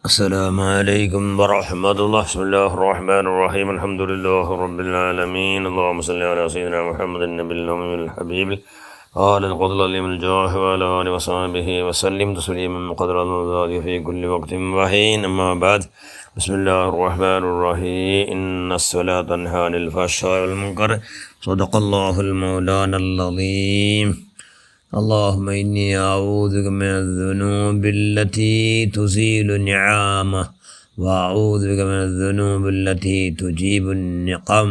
السلام عليكم ورحمة الله. بسم الله الرحمن الرحيم. الحمد لله رب العالمين. اللهم صل على سيدنا محمد النبي الأمي الحبيب قال القدر العليم الجاه وعلى آله وصحبه وسلم تسليما قدر الله في كل وقت وحين. أما بعد، بسم الله الرحمن الرحيم. إن الصلاة تنهى عن الفحشاء والمنكر. صدق الله المولانا العظيم. اللهم إني أعوذ بك من الذنوب التي تزيل النعامة وأعوذ بك من الذنوب التي تجيب النقم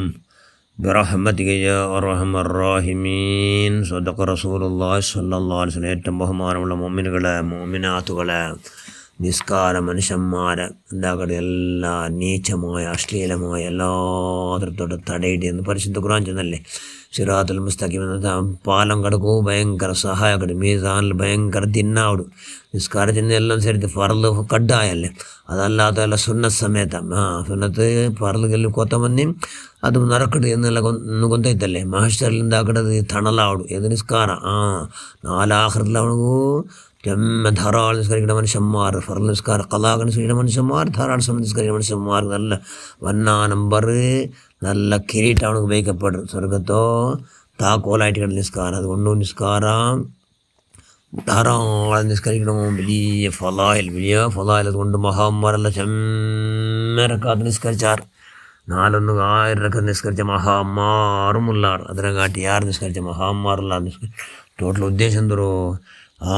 برحمتك يا أرحم الراحمين. صدق رسول الله صلى الله عليه وسلم. ഏറ്റവും ബഹുമാനമുള്ള മുഅ്മിനുകളെ മുഅ്മിനാത്തുകളെ നിസ്കാര മനുഷ്യന്മാരെ എന്താകട്ടെ എല്ലാ നീചമായ അശ്ലീലമായ എല്ലാത്തിനോട് തടയിടി എന്ന് പരിശുദ്ധ ഖുർആൻ ചെന്നല്ലേ. സിറാത്തുൽ മുസ്തഖീം എന്ന പാലം കടക്കൂ ഭയങ്കര സഹായകട് മീസാനിൽ ഭയങ്കര തിന്നാവിടും. നിസ്കാരത്തിൻ്റെ എല്ലാം ശരി ഫർള് കഡ്ഡായല്ലേ, അതല്ലാത്തല്ല സുന്നത്ത് സമയത്താണ്. സുന്നത്ത് ഫർളുകളിൽ കൊത്തമന്നിയും അതും നറക്കട് എന്നുള്ള കൊന്തയത്തല്ലേ. മഹേശ്വരിൽ എന്താക്കടത് തണലാവിടും. ഏത് നിസ്കാരം നാലാഹൃത്തിലാവണു ധാരാളം നിസ്കരിക്കുന്ന മനുഷ്യന്മാർ, ഫർള് നിസ്കാരം ഖളാ നിസ്കരിക്കുന്ന മനുഷ്യന്മാർ, ധാരാളം സുന്നത്ത് നിസ്കരിക്കുന്ന മനുഷ്യന്മാർ നല്ല വന്നാ നമ്പർ നല്ല കിരീട്ടമാണ് ഉപയോഗിക്കപ്പെടും. സ്വർഗത്തോ താക്കോലായിട്ട് കിടന്ന നിസ്കാരം. അതുകൊണ്ടും നിസ്കാരം ധാരാളം നിസ്കരിക്കണമോ വലിയ ഫലായിൽ. അതുകൊണ്ട് മഹാന്മാരെല്ലാം ചെമ്മരക്കാത്ത് നിസ്കരിച്ചാർ. 4,1000 നിസ്കരിച്ച മഹാന്മാറുമുള്ളാർ. അതിനെ കാട്ടി ആറ് നിസ്കരിച്ച മഹാന്മാറുള്ള ടോട്ടൽ ഉദ്ദേശം എന്തോ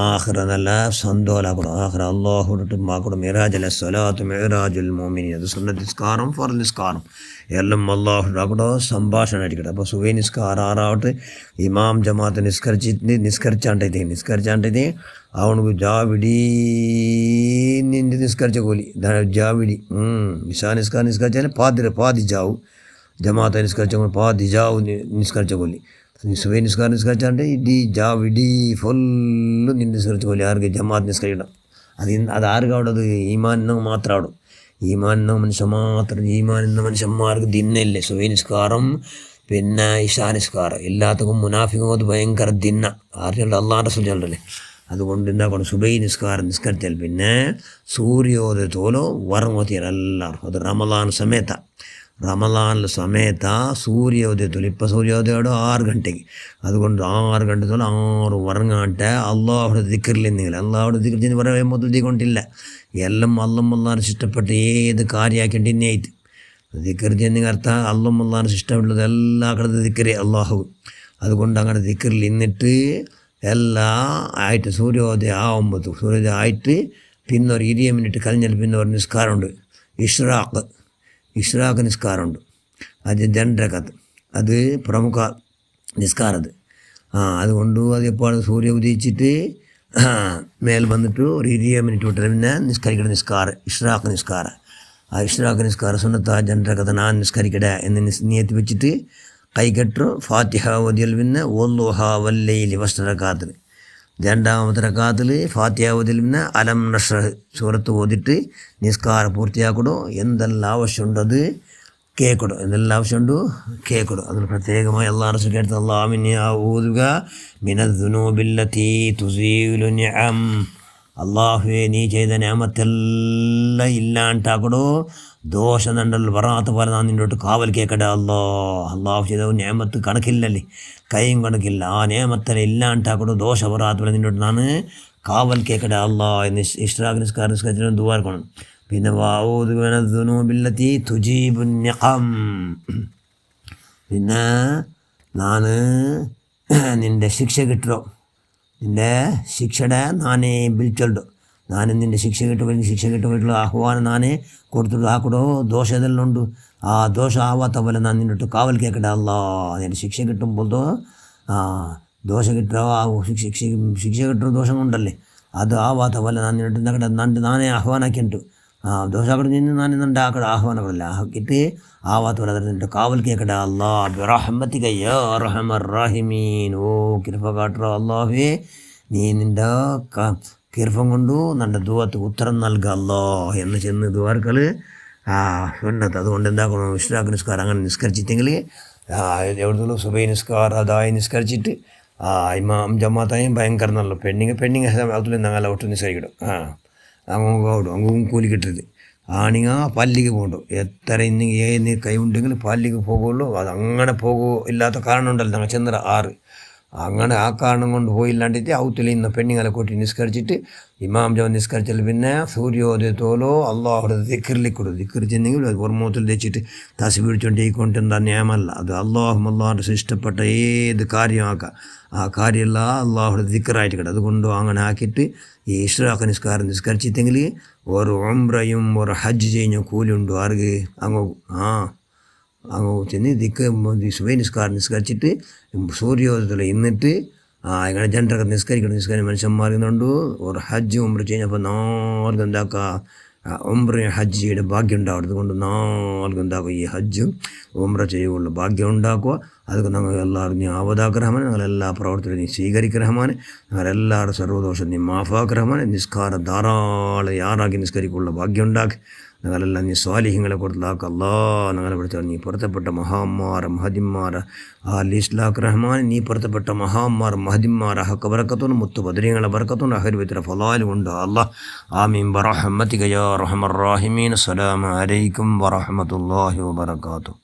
ആഖിറ നല്ല സന്തോലാക്കണം. ആഖിറ അള്ളാഹുട്ട് മാക്കണം. മിറാജ് സ്വലാത്ത് മിറാജുൽ മോമിനി. അത് സുന്നത്ത് നിസ്കാരം ഫർള് നിസ്കാരം എല്ലാം അള്ളാഹുടാക്കട്ടോ സംഭാഷണം അടിക്കട്ടെ. അപ്പോൾ സുബഹി നിസ്കാരം ആറാവട്ടെ ഇമാം ജമാഅത്ത് നിസ്കരിച്ചാണ്ടേ അവനക്ക് ജാവിടി നിന്റെ നിസ്കരിച്ച കൂലി ജാവിടി. ഇഷാ നിസ്കരിച്ചാൽ പാതി ജാവും. ജമാഅത്ത് നിസ്കരിച്ച പാതി ജാവും നിസ്കരിച്ച കൂലി. സുബഹി നിസ്കരിച്ചാണ്ട് ഇടി ജാവിടി ഫുള്ള് നിന്റെ നിസ്കരിച്ച കൂലി. ആർക്ക് ജമാഅത്ത് നിസ്കരിക്കണം. അത് ആർക്കും അവിടെ അത് ഈമാൻ മാത്രം ആടും. ഈമാൻ എന്ന മനുഷ്യൻ മാത്രം. ഈമാൻ എന്ന മനുഷ്യന്മാർക്ക് ദിന്നല്ലേ. സുബഹി നിസ്കാരം പിന്നെ ഇശാ നിസ്കാരം എല്ലാത്തക്കും മുനാഫിക്കും അത് ഭയങ്കര ദിന്ന. ആർക്കുള്ള അള്ളാഹുവിൻ്റെ റസൂൽ ചൊല്ലല്ലേ. അതുകൊണ്ട് എന്താക്കണം സുബഹി നിസ്കരിച്ചാൽ പിന്നെ സൂര്യോദയത്തോലോ വറങ്ങോത്തിയാൽ എല്ലാവർക്കും. അത് റമളാനിലെ സമയത്താ സൂര്യോദയത്തോളം. ഇപ്പം സൂര്യോദയോട് 6 ഗಂಟೆಗೆ. അതുകൊണ്ട് 6 ಗಂಟೆത്തോളം 6 വറങ്ങാട്ടെ അള്ളാഹുടെ ദിക്റിൽ നിങ്ങൾ അള്ളാഹുടെ ദിക്ർ എന്ന് പറയാൻ മുതൽക്കൊണ്ടില്ല. എല്ലാം അള്ളാഹ് ഇഷ്ടപ്പെട്ട് ഏത് കാര്യമാക്കിയിട്ട് ഇന്നായിട്ട് ദിക്ർ ചെയ്യുന്ന അർത്ഥം അള്ളാഹ് ഇഷ്ടമുള്ളത് എല്ലാ കടത്ത് ദിക്റേ അള്ളാഹു. അതുകൊണ്ട് അങ്ങനെ ദിക്റിൽ ഇന്നിട്ട് എല്ലാം ആയിട്ട് സൂര്യോദയം ആവുമ്പോൾ സൂര്യോദയം ആയിട്ട് പിന്നെ ഒരു 20 മിനിറ്റ് കഴിഞ്ഞാൽ പിന്നെ ഒരു നിസ്കാരമുണ്ട്. ഇഷ്റാഖ് നിസ്കാരമുണ്ട്. അത് 2 റകഅത്ത്. അത് പ്രമുഖ നിസ്കാരത്. അതുകൊണ്ട് അത് എപ്പോഴും സൂര്യ ഉദയിച്ചിട്ട് മേൽ വന്നിട്ട് ഒരു 20 മിനിറ്റ് വിട്ടാൽ പിന്നെ നിസ്കരിക്കണ നിസ്കാരം ഇഷ്റാഖ് നിസ്കാരം. ആ ഇഷ്റാഖ് നിസ്കാരം സുന്നത്താ 2 റകഅത്ത് ഞാൻ നിസ്കരിക്കട എന്ന് നിയത്ത് വെച്ചിട്ട് കൈകെട്ടു ഫാത്തിഹ ഓതിയാൽ പിന്നെ വള്ളുഹ വല്ലൈലി ഫസ്റ്റ് റകഅത്തിൽ. 2ാമത്തെ റകഅത്തിൽ ഫാത്തിഹ ഓതിയാൽ പിന്നെ അലം നഷ്റഹ് സൂറത്ത് ഓതിട്ട് നിസ്കാരം പൂർത്തിയാക്കിടും. എന്തെല്ലാം ആവശ്യമുണ്ടോ അത് കേൾക്കിടും. എന്തെല്ലാം ആവശ്യമുണ്ടോ കേൾക്കിടും. അതിന് പ്രത്യേകമായി അള്ളാഹു റസൂൽ കേട്ടത് അല്ലാഹുമ്മ അഊദുക മിനദ്ദുനൂബില്ലതീ തുസീലു നിഅം. അള്ളാഹുവേ നീ ചെയ്ത നിഅമത്തെല്ലാം ഇല്ലാണ്ടാക്കടോ. ദോഷം നണ്ടൽ വറാത്ത പോലെ ഞാൻ നിന്നോട്ട് കാവൽ കേൾക്കട്ടെ. അള്ളാഹു ചെയ്ത നിഅമത്ത് കണക്കില്ലല്ലേ, കൈയും കണക്കില്ല. ആ നിഅമത്തെല്ലാം ഇല്ലാണ്ടാക്കടോ. ദോഷ വറാത്ത പോലെ നിന്നോട്ട് ഞാൻ കാവൽ കേൾക്കട്ടെ എന്ന് ഇഷ്റാഖ് നിസ്കാരത്തിന് ദുആർക്കണം. പിന്നെ വഅഊദു മിനദ്ദുനൂബില്ലതീ തുജീബു നിഖം. പിന്നെ ഞാൻ നിൻ്റെ ശിക്ഷ കിട്ടോ, നിൻ്റെ ശിക്ഷയുടെ നാനേ വിളിച്ചോണ്ടു. ഞാൻ നിൻ്റെ ശിക്ഷ കിട്ടുമ്പോൾ ആഹ്വാനം നാനേ കൊടുത്തിട്ട് ആക്കടോ. ദോഷം ഇതെല്ലാം ഉണ്ട്. ആ ദോഷം ആവാത്ത പോലെ ഞാൻ നിന്നിട്ട് കാവൽ കേൾക്കട്ടെ. നിൻ്റെ ശിക്ഷ കിട്ടുമ്പോഴത്തോ ദോഷം കിട്ടുക ശിക്ഷ കിട്ടുന്ന ദോഷം കൊണ്ടല്ലേ. അത് ആവാത്ത പോലെ ഞാൻ നിന്നിട്ട് എന്താക്കട്ടെ നാനേ ആഹ്വാനാക്കിയിട്ട് ദോഷാക്കട നിന്ന് ഞാൻ നിൻ്റെ ആക്കട ആഹ്വാനങ്ങളല്ല ആക്കിയിട്ട് ആവാത്ത പോലെ നിന്നിട്ട് കാവൽ കേൾക്കട്ടെ. ബിറഹ്മതിക യാ അർഹമർ റഹീമീൻ. ഓ കൃപ കാട്ടുക അല്ലാഹുവേ, നീ നിൻ്റെ കിർഫം കൊണ്ടു നിൻ്റെ ദുആക്ക് ഉത്തരം നൽകുക എന്ന് ചെന്ന് ദുആർക്കൽ സുന്നത്ത്. അതുകൊണ്ട് എന്താക്കണം ഇഷ്റാഖ് നിസ്കാരം അങ്ങനെ നിസ്കരിച്ചിട്ടെങ്കിൽ എവിടുത്തുള്ളൂ സുബഹി നിസ്കാരം അതായി നിസ്കരിച്ചിട്ട് ഇമാം ജമാഅത്തായും ഭയങ്കര നല്ല പെണ്ണിങ് അതുപോലെ ഞങ്ങൾ ഒട്ട് നിസ്കരിക്കണം. അങ്ങും കൂലി കിട്ടരുത്. ആണെങ്കിൽ പള്ളിക്ക് പോകണ്ടു. എത്ര ഇന്ന് കൈ ഉണ്ടെങ്കിൽ പള്ളിക്ക് പോകുള്ളൂ. അത് അങ്ങനെ ഇല്ലാത്ത കാരണം ഉണ്ടല്ലോ. ഞങ്ങൾ ചെന്നറ 6 അങ്ങനെ ആ കാരണം കൊണ്ട് പോയില്ലാണ്ടിട്ട് ഔത്തിൽ ഇന്ന് പെണ്ണുങ്ങളെ കൂട്ടി നിസ്കരിച്ചിട്ട് ഇമാം ജവൻ നിസ്കരിച്ചാൽ പിന്നെ സൂര്യോദയത്തോലോ അള്ളാഹുടെ ദിക്കറിലേക്ക് ദിക്കർ ചെന്നെങ്കിൽ അത് പുറമോത്തിൽ വെച്ചിട്ട് തസി പിടിച്ചുകൊണ്ടിരിക്കൊണ്ടെന്താ നിയമമല്ല. അത് അള്ളാഹുടെ ഇഷ്ടപ്പെട്ട ഏത് കാര്യമാക്കാം. ആ കാര്യമെല്ലാം അള്ളാഹുടെ ദിക്കറായിട്ട് കിട്ടും. അതുകൊണ്ട് അങ്ങനെ ആക്കിയിട്ട് ഈ ഇഷ്റാഖ് നിസ്കാരം നിസ്കരിച്ചിട്ടെങ്കിൽ ഒരു ഉംറയും ഒരു ഹജ്ജ് ചെയ്യുന്ന കൂലിയുണ്ട്. ആർക്ക് അങ്ങ് ചെന്ന് സുബൈ നിസ്കാരം നിസ്കരിച്ചിട്ട് സൂര്യോദയത്തിൽ ഇന്നിട്ട് ഇങ്ങനെ ജനറൊക്കെ നിസ്കരിക്കണം മനുഷ്യന്മാർക്കുന്നുണ്ട്. ഒരു ഹജ്ജ് ഉംറ ചെയ്യുന്നപ്പോൾ 4 എന്താക്കുക ഉംറയും ഹജ്ജ് ചെയ്യുടെ ഭാഗ്യം ഉണ്ടാവും. അതുകൊണ്ട് 4 എന്താക്കുക ഈ ഹജ്ജും ഉംറ ചെയ്യുകയുള്ള ഭാഗ്യം ഉണ്ടാക്കുക. അതൊക്കെ ഞങ്ങൾ എല്ലാവരും നീ ആവതാക്ക് ഞങ്ങളെല്ലാ പ്രവർത്തനവും നീ സ്വീകരിക്ക് ഞങ്ങളെല്ലാവരും സർവ്വദോഷം നീ മാഫാക്ക് നിസ്കാരം ധാരാളം യാറാക്കി നിസ്കരിക്കുള്ള ഭാഗ്യം ഉണ്ടാക്കി ഞങ്ങളെല്ലാം നീ സ്വാലിഹ്യങ്ങളെ കൊടുത്താക്ക്. ഞങ്ങളെ വിളിച്ചാൽ നീ പുറത്തപ്പെട്ട മഹാന്മാർ മഹദിന്മാർ ആ ലിസ്ലാഖ് നീ പുറത്തപ്പെട്ട മഹാന്മാർ മഹദിന്മാർ ഹക്ക ബറക്കത്തോണ്ട് മുത്തു ബദരീങ്ങളെ ബറക്കത്തോണ്ട് അഹരുബത്തിലെ ഫലാലും ഉണ്ട്. ആമീൻ ബറഹ്മതിക യാ അർഹമർ റഹീമീൻ. അസ്സലാമു അലൈക്കും വറഹ്മത്തുള്ളാഹി വബറകാതുഹു.